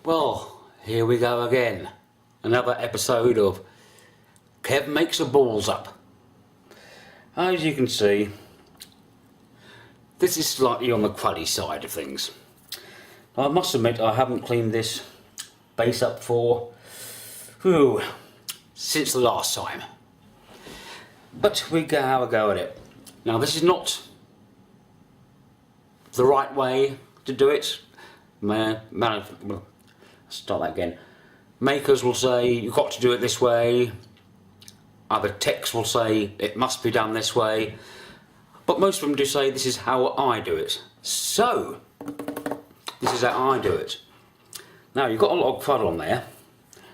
Well, here we go again. Another episode of Kev Makes the Balls Up. As you can see, this is slightly on the cruddy side of things. I must admit I haven't cleaned this base up for since the last time. But we go have a go at it. Now this is not the right way to do it. Start that again. Makers will say you've got to do it this way. Other techs will say it must be done this way. But most of them do say this is how I do it. So, this is how I do it. Now you've got a lot of crud on there.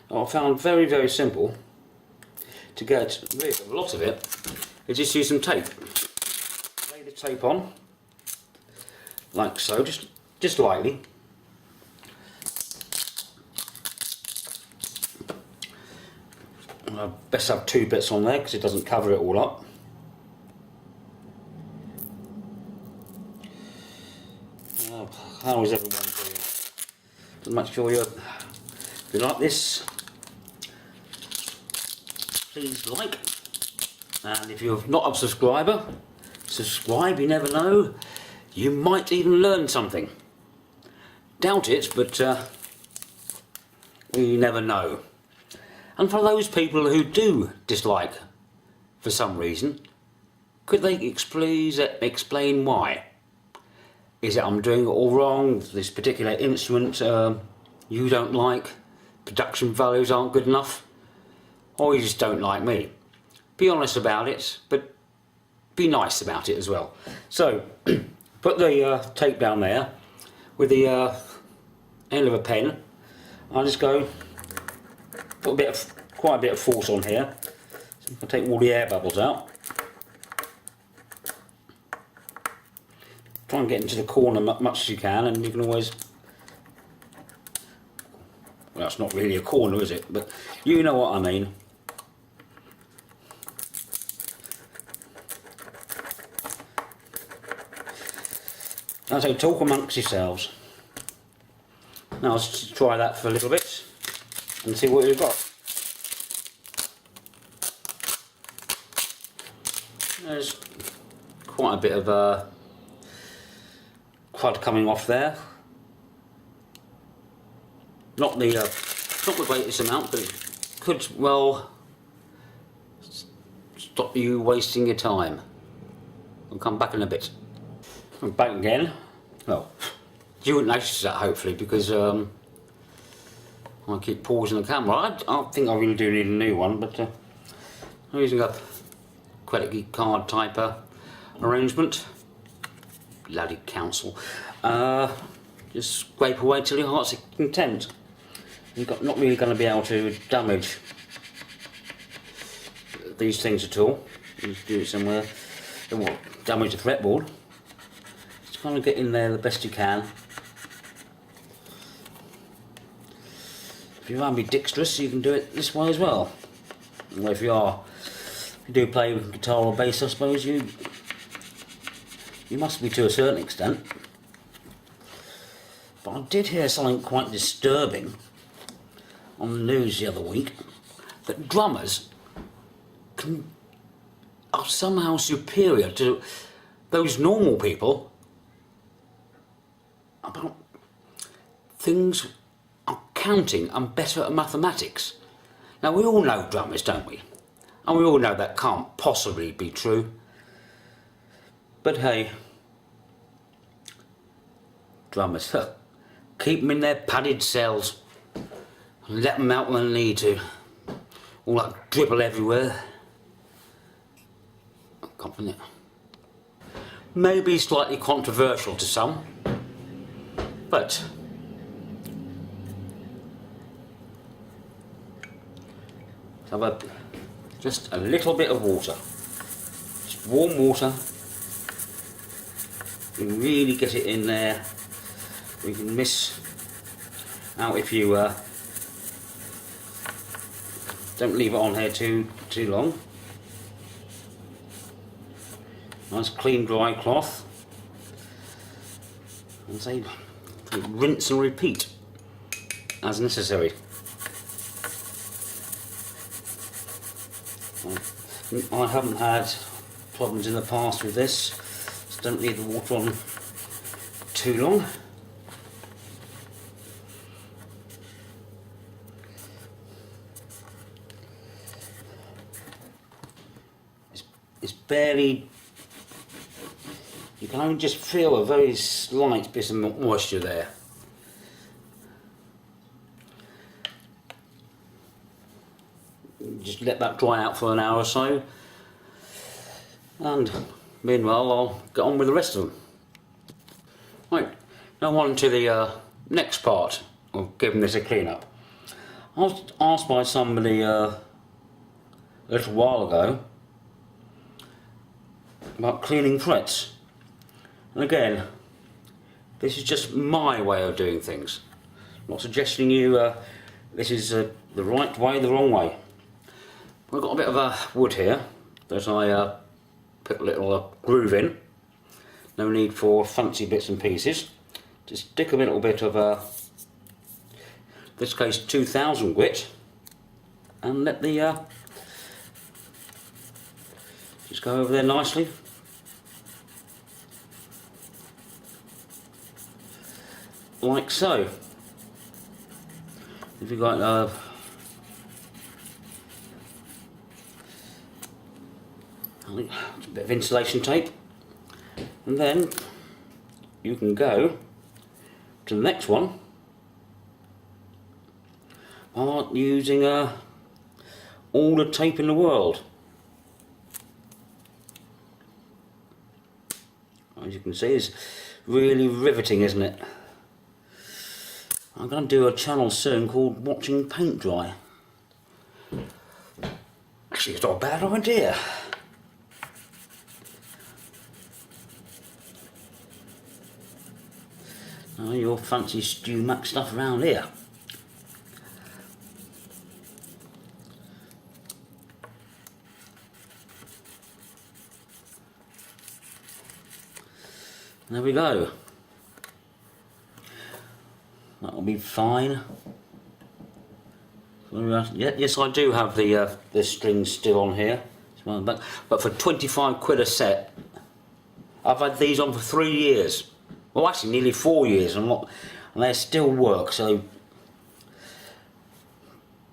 What I found very, very simple to get rid of a lot of it is just use some tape. Lay the tape on, like so, just lightly. I best have two bits on there because it doesn't cover it all up. How is everyone doing? Just make sure if you like this, please like. And if you're not a subscriber, subscribe, you never know. You might even learn something. Doubt it, but you never know. And for those people who do dislike for some reason, could they please explain why? Is it I'm doing it all wrong, this particular instrument you don't like, production values aren't good enough, or you just don't like me? Be honest about it, but be nice about it as well. So, put the tape down there with the end of a pen. I'll just go put quite a bit of force on here. So I'll take all the air bubbles out. Try and get into the corner much as you can, and you can always, well, that's not really a corner, is it? But you know what I mean. Now, so talk amongst yourselves. Now let's try that for a little bit and see what we've got. There's quite a bit of crud coming off there. Not the greatest amount, but it could well stop you wasting your time. I'll come back in a bit. I'm back again. Well, you wouldn't notice that hopefully because I keep pausing the camera. I think I really do need a new one, but I'm using a credit card type arrangement. Bloody council. Just scrape away till your heart's content. You're not really going to be able to damage these things at all. You just do it somewhere. It won't damage the fretboard. Just kind of get in there the best you can. If you want to be dexterous, you can do it this way as well. Well, if you do play with guitar or bass, I suppose you must be to a certain extent. But I did hear something quite disturbing on the news the other week, that drummers are somehow superior to those normal people about things are counting and better at mathematics. Now we all know drummers, don't we? And we all know that can't possibly be true. But hey, drummers, keep them in their padded cells and let them out when they need to. All that dribble everywhere. I can't find it. Maybe slightly controversial to some, but have just a little bit of water, just warm water. You can really get it in there. You can miss out if you don't leave it on here too long. Nice clean dry cloth. And say rinse and repeat. as necessary. I haven't had problems in the past with this, so don't leave the water on too long. It's barely, you can only just feel a very slight bit of moisture there. Just let that dry out for an hour or so, and meanwhile I'll get on with the rest of them. Right, now on to the next part of giving this a clean up. I was asked by somebody a little while ago about cleaning frets, and again, this is just my way of doing things. I'm not suggesting you this is the right way, the wrong way. I've got a bit of wood here that I put a little groove in. No need for fancy bits and pieces. Just stick a little bit of in this case 2000 grit, and let the just go over there nicely. Like so. If you've got a bit of insulation tape, and then you can go to the next one by using all the tape in the world. As you can see, it's really riveting, isn't it? I'm going to do a channel soon called Watching Paint Dry. Actually, it's not a bad idea. Oh, your fancy Stew Mac stuff around here. There we go. That'll be fine. Yes, I do have the strings still on here, but for 25 quid a set, I've had these on for 3 years. Well, actually, nearly 4 years, and they still work. So,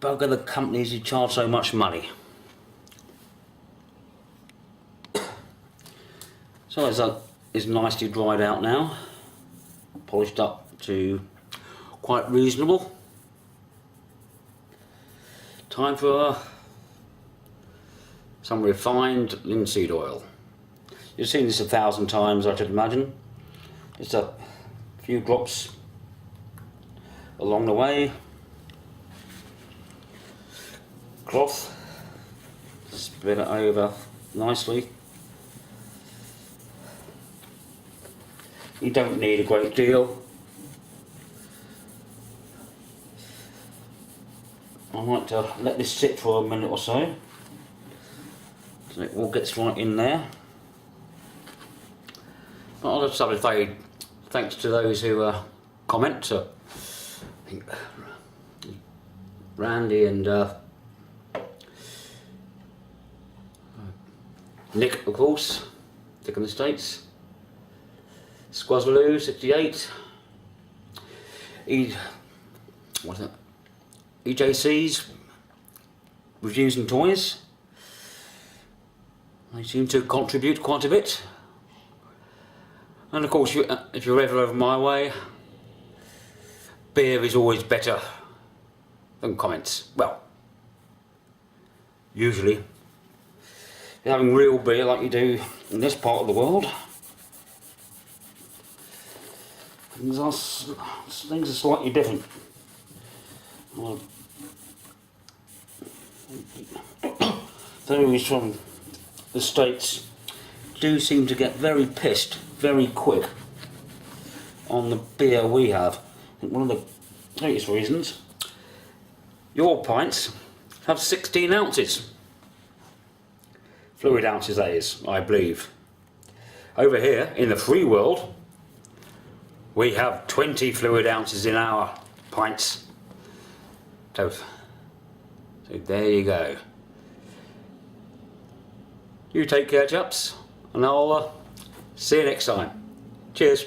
bugger the companies who charge so much money. So it's nicely dried out now, polished up to quite reasonable. Time for some refined linseed oil. You've seen this 1,000 times, I should imagine. Just a few drops along the way. Cloth, spread it over nicely. You don't need a great deal. I like to let this sit for a minute or so it all gets right in there. But I'll just say thanks to those who comment. I think Randy and Nick, of course, Nick in the States. Squazaloo 68. What's that? EJC's Reviews and Toys. They seem to contribute quite a bit. And of course, if you're ever over my way, beer is always better than comments. Well, usually. You're having real beer like you do in this part of the world. Things are slightly different. Well, those from the States do seem to get very pissed very quick on the beer we have. I think one of the greatest reasons, your pints have 16 ounces. Fluid ounces, that is, I believe. Over here, in the free world, we have 20 fluid ounces in our pints. So there you go. You take care, chaps, and I'll see you next time. Cheers.